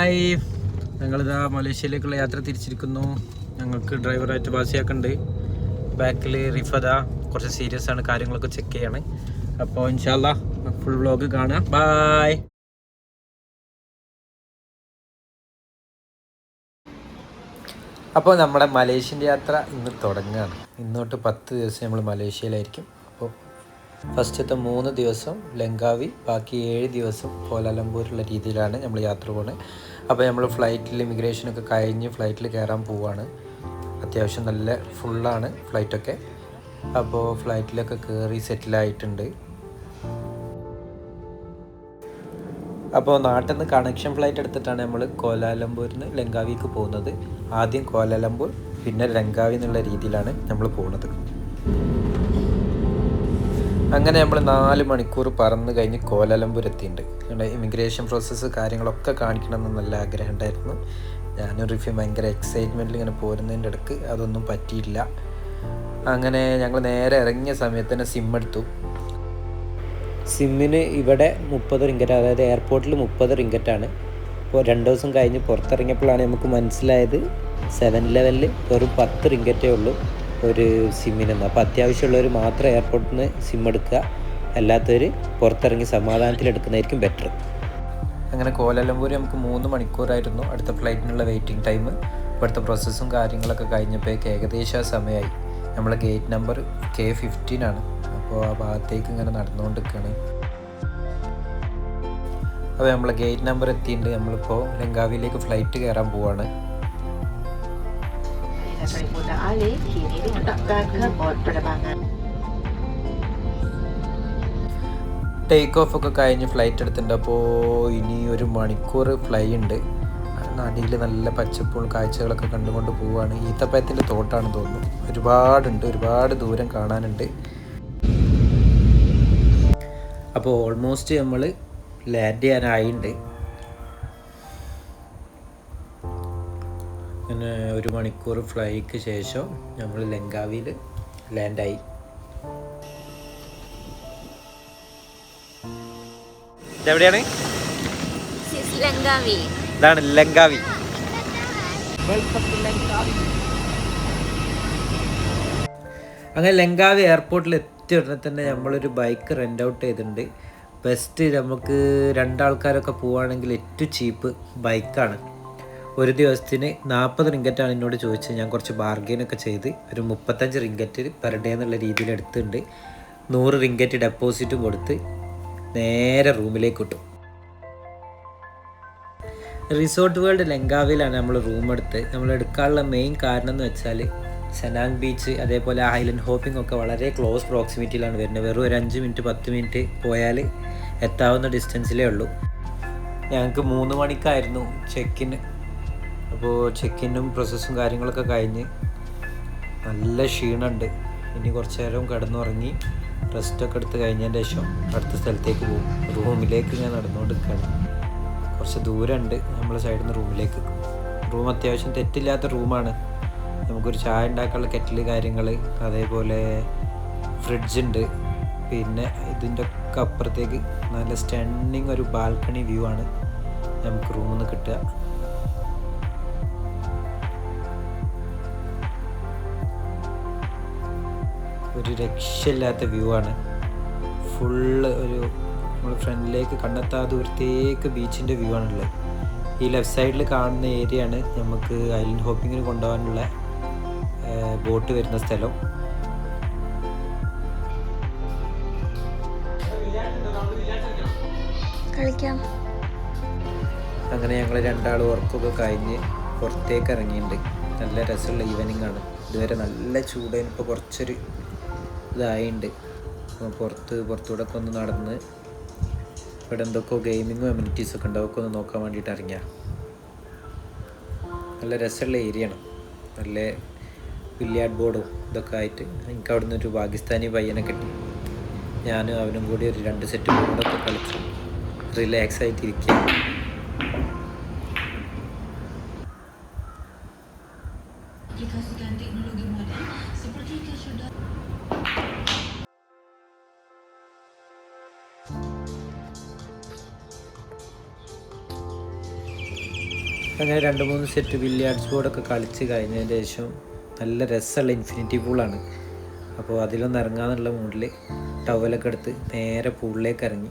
Hi, ഞങ്ങളിതാ മലേഷ്യയിലേക്കുള്ള യാത്ര തിരിച്ചിരിക്കുന്നു. ഞങ്ങൾക്ക് ഡ്രൈവറായിട്ട് ബാസിയാക്കുണ്ട്. ബാക്കിൽ റിഫദ കുറച്ച് സീരിയസ് ആണ്, കാര്യങ്ങളൊക്കെ ചെക്ക് ചെയ്യാണ്. അപ്പോൾ ഇൻഷാല്ലാ ഫുൾ വ്ലോഗ് കാണാം. ബായ്. അപ്പോൾ നമ്മുടെ മലേഷ്യൻ്റെ യാത്ര ഇന്ന് തുടങ്ങുകയാണ്. ഇന്നോട്ട് 10 ദിവസം നമ്മൾ മലേഷ്യയിലായിരിക്കും. അപ്പോൾ ഫസ്റ്റത്തെ 3 ദിവസം ലങ്കാവി, ബാക്കി 7 ദിവസം കോലാലംപൂരുള്ള രീതിയിലാണ് നമ്മൾ യാത്ര പോകുന്നത്. അപ്പോൾ നമ്മൾ ഫ്ലൈറ്റിൽ ഇമിഗ്രേഷനൊക്കെ കഴിഞ്ഞ് ഫ്ലൈറ്റിൽ കയറാൻ പോവുകയാണ്. അത്യാവശ്യം നല്ല ഫുള്ളാണ് ഫ്ലൈറ്റൊക്കെ. അപ്പോൾ ഫ്ലൈറ്റിലൊക്കെ കയറി സെറ്റിലായിട്ടുണ്ട്. അപ്പോൾ നാട്ടിൽ നിന്ന് കണക്ഷൻ ഫ്ലൈറ്റ് എടുത്തിട്ടാണ് നമ്മൾ കോലാലംപൂരിൽ നിന്ന് ലങ്കാവിക്ക് പോകുന്നത്. ആദ്യം കോലാലംപൂർ, പിന്നെ ലങ്കാവി എന്നുള്ള രീതിയിലാണ് നമ്മൾ പോകുന്നത്. അങ്ങനെ നമ്മൾ 4 മണിക്കൂർ പറന്ന് കഴിഞ്ഞ് കോലാലംപൂർ എത്തിയിട്ടുണ്ട്. ഇമിഗ്രേഷൻ പ്രോസസ്സ് കാര്യങ്ങളൊക്കെ കാണിക്കണമെന്ന് നല്ല ആഗ്രഹം ഉണ്ടായിരുന്നു. ഞാനും റിഫ്യൂ ഭയങ്കര എക്സൈറ്റ്മെൻറ്റിൽ ഇങ്ങനെ പോരുന്നതിൻ്റെ ഇടയ്ക്ക് അതൊന്നും പറ്റിയില്ല. അങ്ങനെ ഞങ്ങൾ നേരെ ഇറങ്ങിയ സമയത്ത് തന്നെ സിം എടുത്തു. സിമ്മിന് ഇവിടെ 30 റിങ്കറ്റ്, അതായത് എയർപോർട്ടിൽ 30 റിങ്കറ്റാണ്. ഇപ്പോൾ 2 ദിവസം കഴിഞ്ഞ് പുറത്തിറങ്ങിയപ്പോഴാണ് നമുക്ക് മനസ്സിലായത് 7-Elevenൽ വെറും 10 റിങ്കറ്റേ ഉള്ളൂ ഒരു സിമ്മിനെന്ന്. അപ്പോൾ അത്യാവശ്യമുള്ളവർ മാത്രം എയർപോർട്ടിൽ നിന്ന് സിം എടുക്കുക, അല്ലാത്തവർ പുറത്തിറങ്ങി സമാധാനത്തിൽ എടുക്കുന്നതായിരിക്കും ബെറ്റർ. അങ്ങനെ കോലാലംപൂർ നമുക്ക് 3 മണിക്കൂറായിരുന്നു അടുത്ത ഫ്ലൈറ്റിനുള്ള വെയിറ്റിംഗ് ടൈം. ഇവിടുത്തെ പ്രോസസ്സും കാര്യങ്ങളൊക്കെ കഴിഞ്ഞപ്പോഴേക്ക് ഏകദേശം സമയമായി. നമ്മളെ ഗേറ്റ് നമ്പർ K15 ആണ്. അപ്പോൾ ആ ഭാഗത്തേക്ക് ഇങ്ങനെ നടന്നുകൊണ്ടിരിക്കുകയാണ്. അപ്പോൾ നമ്മൾ ഗേറ്റ് നമ്പർ എത്തിയിട്ടുണ്ട്. നമ്മളിപ്പോൾ ലങ്കാവിയിലേക്ക് ഫ്ലൈറ്റ് കയറാൻ പോവാണ്. ടേക്ക് ഓഫ് ഒക്കെ കഴിഞ്ഞ് ഫ്ലൈറ്റ് എടുത്തിട്ടുണ്ട്. അപ്പോൾ ഇനി 1 മണിക്കൂർ ഫ്ലൈ ഉണ്ട്. നടിയിൽ നല്ല പച്ചപ്പും കാഴ്ചകളൊക്കെ കണ്ടുകൊണ്ട് പോവുകയാണ്. ഈത്തപ്പഴത്തിൻ്റെ തോട്ടാണെന്ന് തോന്നുന്നു. ഒരുപാട് ദൂരം കാണാനുണ്ട്. അപ്പോൾ ഓൾമോസ്റ്റ് നമ്മൾ ലാൻഡ് ചെയ്യാനായിട്ടുണ്ട്. അങ്ങനെ 1 മണിക്കൂർ ഫ്ലൈക്ക് ശേഷം നമ്മൾ ലങ്കാവിയിൽ ലാൻഡായി. ഇതെവിടെയാണ്? ഇതാണ് ലങ്കാവി. അങ്ങനെ ലങ്കാവി എയർപോർട്ടിൽ എത്തിയ ഉടനെ തന്നെ നമ്മളൊരു ബൈക്ക് റെൻ്റ് ഔട്ട് ചെയ്തിട്ടുണ്ട്. ബെസ്റ്റ് നമുക്ക് 2 ആൾക്കാരൊക്കെ പോവുകയാണെങ്കിൽ ഏറ്റവും ചീപ്പ് ബൈക്കാണ്. ഒരു ദിവസത്തിന് 40 റിങ്കറ്റാണ് എന്നോട് ചോദിച്ചത്. ഞാൻ കുറച്ച് ബാർഗെയിനൊക്കെ ചെയ്ത് ഒരു 35 റിങ്കറ്റ് പെർ ഡേ എന്നുള്ള രീതിയിൽ എടുത്തിട്ടുണ്ട്. 100 റിങ്കറ്റ് ഡെപ്പോസിറ്റും കൊടുത്ത് നേരെ റൂമിലേക്ക് കിട്ടും. റിസോർട്ട് വേൾഡ് ലങ്കാവിയിലാണ് നമ്മൾ റൂം എടുത്ത്. നമ്മൾ എടുക്കാനുള്ള മെയിൻ കാരണം എന്ന് വെച്ചാൽ സെനാങ് ബീച്ച്, അതേപോലെ ഐലൻഡ് ഹോപ്പിംഗ് ഒക്കെ വളരെ ക്ലോസ് പ്രോക്സിമിറ്റിയിലാണ് വരുന്നത്. വെറും ഒരു 5 മിനിറ്റ് 10 മിനിറ്റ് പോയാൽ എത്താവുന്ന ഡിസ്റ്റൻസിലേ ഉള്ളൂ. ഞങ്ങൾക്ക് 3 മണിക്കായിരുന്നു ചെക്കിൻ. അപ്പോൾ ചെക്കിനും പ്രോസസ്സും കാര്യങ്ങളൊക്കെ കഴിഞ്ഞ് നല്ല ക്ഷീണമുണ്ട്. ഇനി കുറച്ച് നേരം കിടന്നുറങ്ങി റെസ്റ്റൊക്കെ എടുത്ത് കഴിഞ്ഞതിന് ശേഷം അടുത്ത സ്ഥലത്തേക്ക് പോകും. റൂമിലേക്ക് ഞാൻ നടന്നുകൊണ്ടിരിക്കുകയാണ്. കുറച്ച് ദൂരമുണ്ട് നമ്മളെ സൈഡിൽ നിന്ന് റൂമിലേക്ക്. റൂം അത്യാവശ്യം തെറ്റില്ലാത്ത റൂമാണ്. നമുക്കൊരു ചായ ഉണ്ടാക്കാനുള്ള കെറ്റിൽ കാര്യങ്ങൾ, അതേപോലെ ഫ്രിഡ്ജുണ്ട്. പിന്നെ ഇതിൻ്റെ ഒക്കെ അപ്പുറത്തേക്ക് നല്ല സ്റ്റണ്ണിങ് ഒരു ബാൽക്കണി വ്യൂ ആണ് നമുക്ക് റൂമിൽ നിന്ന് കിട്ടുക. ഒരു രക്ഷയില്ലാത്ത വ്യൂ ആണ്. ഫുള്ള് ഒരു നമ്മൾ ഫ്രണ്ടിലേക്ക് കണ്ണെത്താ ദൂരത്തേക്ക് ബീച്ചിൻ്റെ വ്യൂ ആണുള്ളത്. ഈ ലെഫ്റ്റ് സൈഡിൽ കാണുന്ന ഏരിയ ആണ് നമുക്ക് ഐലൻഡ് ഹോപ്പിങ്ങിന് കൊണ്ടുപോകാനുള്ള ബോട്ട് വരുന്ന സ്ഥലം. അങ്ങനെ ഞങ്ങൾ 2 ആൾ വർക്കൊക്കെ കഴിഞ്ഞ് പുറത്തേക്ക് ഇറങ്ങിയിട്ടുണ്ട്. നല്ല രസമുള്ള ഈവനിങ് ആണ്. ഇതുവരെ നല്ല ചൂടായി, ഇപ്പോൾ കുറച്ചൊരു ഇതായിട്ടുണ്ട്. പുറത്തൂടെ ഒക്കെ ഒന്ന് നടന്ന് ഇവിടെ എന്തൊക്കെയോ ഗെയിമിങ്ങും അമ്യൂണിറ്റീസൊക്കെ ഉണ്ട്, അതൊക്കെ ഒന്ന് നോക്കാൻ വേണ്ടിയിട്ട് ഇറങ്ങിയ. നല്ല രസമുള്ള ഏരിയ ആണ്. നല്ല ബില്ലിയാർഡ് ബോർഡും ഇതൊക്കെ ആയിട്ട്. എനിക്ക് അവിടെ നിന്ന് ഒരു പാകിസ്ഥാനി പയ്യനെ കിട്ടി. ഞാനും അവനും കൂടി ഒരു 2 സെറ്റ് ബോർഡൊക്കെ കളിച്ച് റിലാക്സ് ആയിട്ടിരിക്കുക. അങ്ങനെ 2-3 സെറ്റ് ബില്ലിയാർഡ്സ് ബോർഡൊക്കെ കളിച്ച് കഴിഞ്ഞതിന് ശേഷം നല്ല രസമുള്ള ഇൻഫിനിറ്റി പൂളാണ്. അപ്പോൾ അതിലൊന്ന് ഇറങ്ങാന്നുള്ള മൂഡിൽ ടവലൊക്കെ എടുത്ത് നേരെ പൂളിലേക്ക് ഇറങ്ങി.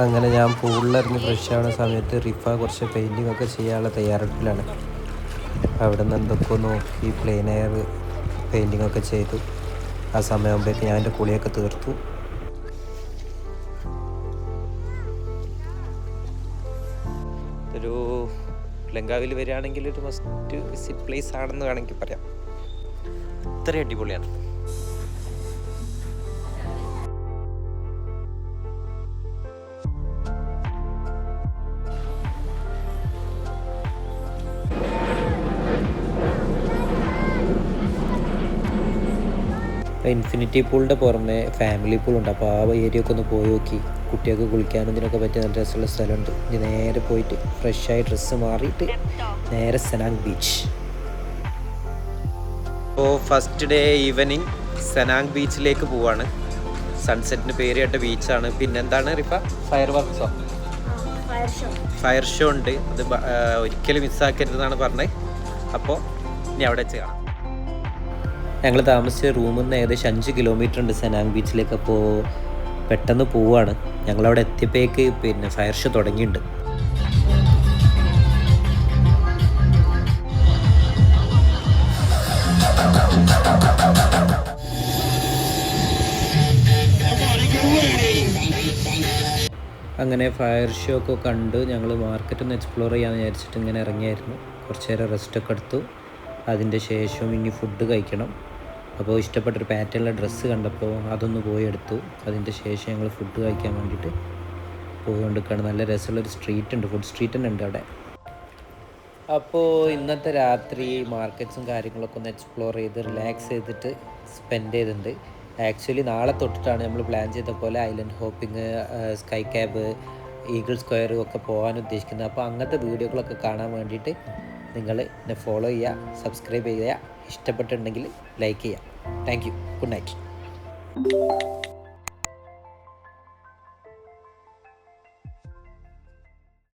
അങ്ങനെ ഞാൻ പൂളിലിറങ്ങി ഫ്രഷ് ആവുന്ന സമയത്ത് റിഫ കുറച്ച് പെയിൻറ്റിംഗ് ഒക്കെ ചെയ്യാനുള്ള തയ്യാറെടുപ്പിലാണ്. അവിടെ നിന്ന് എന്തൊക്കെ നോക്കി പ്ലെയിൻ എയർ പെയിൻറ്റിംഗ് ഒക്കെ ചെയ്തു. ആ സമയമാകുമ്പോഴേക്ക് ഞാൻ എൻ്റെ കുളിയൊക്കെ തീർത്തു. ഒരു ലങ്കാവിൽ വരികയാണെങ്കിൽ ഒരു മസ്റ്റ് വിസിറ്റ് പ്ലേസ് ആണെന്ന് വേണമെങ്കിൽ പറയാം. അത്രയും അടിപൊളിയാണ്. ഇൻഫിനിറ്റി പൂളിൻ്റെ പുറമെ ഫാമിലി പൂളുണ്ട്. അപ്പോൾ ആ ഏരിയ ഒക്കെ ഒന്ന് പോയി നോക്കി. കുട്ടികൾക്ക് കുളിക്കാനും ഇതിനൊക്കെ പറ്റിയ നല്ല രസമുള്ള സ്ഥലമുണ്ട്. ഇനി നേരെ പോയിട്ട് ഫ്രഷായി ഡ്രസ്സ് മാറിയിട്ട് നേരെ സെനാങ് ബീച്ച്. അപ്പോൾ ഫസ്റ്റ് ഡേ ഈവനിങ് സെനാങ് ബീച്ചിലേക്ക് പോവാണ്. സൺസെറ്റിന് പേര് കേട്ട ബീച്ചാണ്. പിന്നെന്താണ് റിഫ? ഫയർ വർക്ക്സോ? ഫയർ ഷോ ഉണ്ട്. അത് ഒരിക്കലും മിസ്സാക്കരുതെന്നാണ് പറഞ്ഞത്. അപ്പോൾ ഇനി അവിടെ വെച്ച് കാണാം. ഞങ്ങൾ താമസിച്ച റൂമിൽ നിന്ന് ഏകദേശം 5 കിലോമീറ്റർ ഉണ്ട് സെനാങ് ബീച്ചിലേക്ക്. അപ്പോൾ പെട്ടെന്ന് പോവുകയാണ്. ഞങ്ങളവിടെ എത്തിയപ്പോഴേക്ക് പിന്നെ ഫയർ ഷോ തുടങ്ങിയിട്ടുണ്ട്. അങ്ങനെ ഫയർ ഷോ ഒക്കെ കണ്ട് ഞങ്ങൾ മാർക്കറ്റൊന്ന് എക്സ്പ്ലോർ ചെയ്യാമെന്ന് വിചാരിച്ചിട്ട് ഇങ്ങനെ ഇറങ്ങിയായിരുന്നു. കുറച്ച് നേരം റെസ്റ്റൊക്കെ എടുത്തു. അതിൻ്റെ ശേഷം ഇനി ഫുഡ് കഴിക്കണം. അപ്പോൾ ഇഷ്ടപ്പെട്ടൊരു പാറ്റേണിലെ ഡ്രസ്സ് കണ്ടപ്പോൾ അതൊന്ന് പോയി എടുത്തു. അതിൻ്റെ ശേഷം ഞങ്ങൾ ഫുഡ് കഴിക്കാൻ വേണ്ടിയിട്ട് പോയിക്കൊണ്ടിരിക്കുകയാണ്. നല്ല രസമുള്ളൊരു സ്ട്രീറ്റ് ഉണ്ട്, ഫുഡ് സ്ട്രീറ്റ് തന്നെ ഉണ്ട് അവിടെ. അപ്പോൾ ഇന്നത്തെ രാത്രി മാർക്കറ്റ്സും കാര്യങ്ങളൊക്കെ ഒന്ന് എക്സ്പ്ലോർ ചെയ്ത് റിലാക്സ് ചെയ്തിട്ട് സ്പെൻഡ് ചെയ്തിട്ടുണ്ട്. ആക്ച്വലി നാളെ തൊട്ടിട്ടാണ് നമ്മൾ പ്ലാൻ ചെയ്ത പോലെ island hopping, sky cab, eagle square ഒക്കെ പോകാൻ ഉദ്ദേശിക്കുന്നത്. അപ്പോൾ അങ്ങനത്തെ വീഡിയോകളൊക്കെ കാണാൻ വേണ്ടിയിട്ട് നിങ്ങൾ എന്നെ ഫോളോ ചെയ്യുക, സബ്സ്ക്രൈബ് ചെയ്യുക, ഇഷ്ടപ്പെട്ടിട്ടുണ്ടെങ്കിൽ ലൈക്ക് ചെയ്യുക. Thank you. Good night.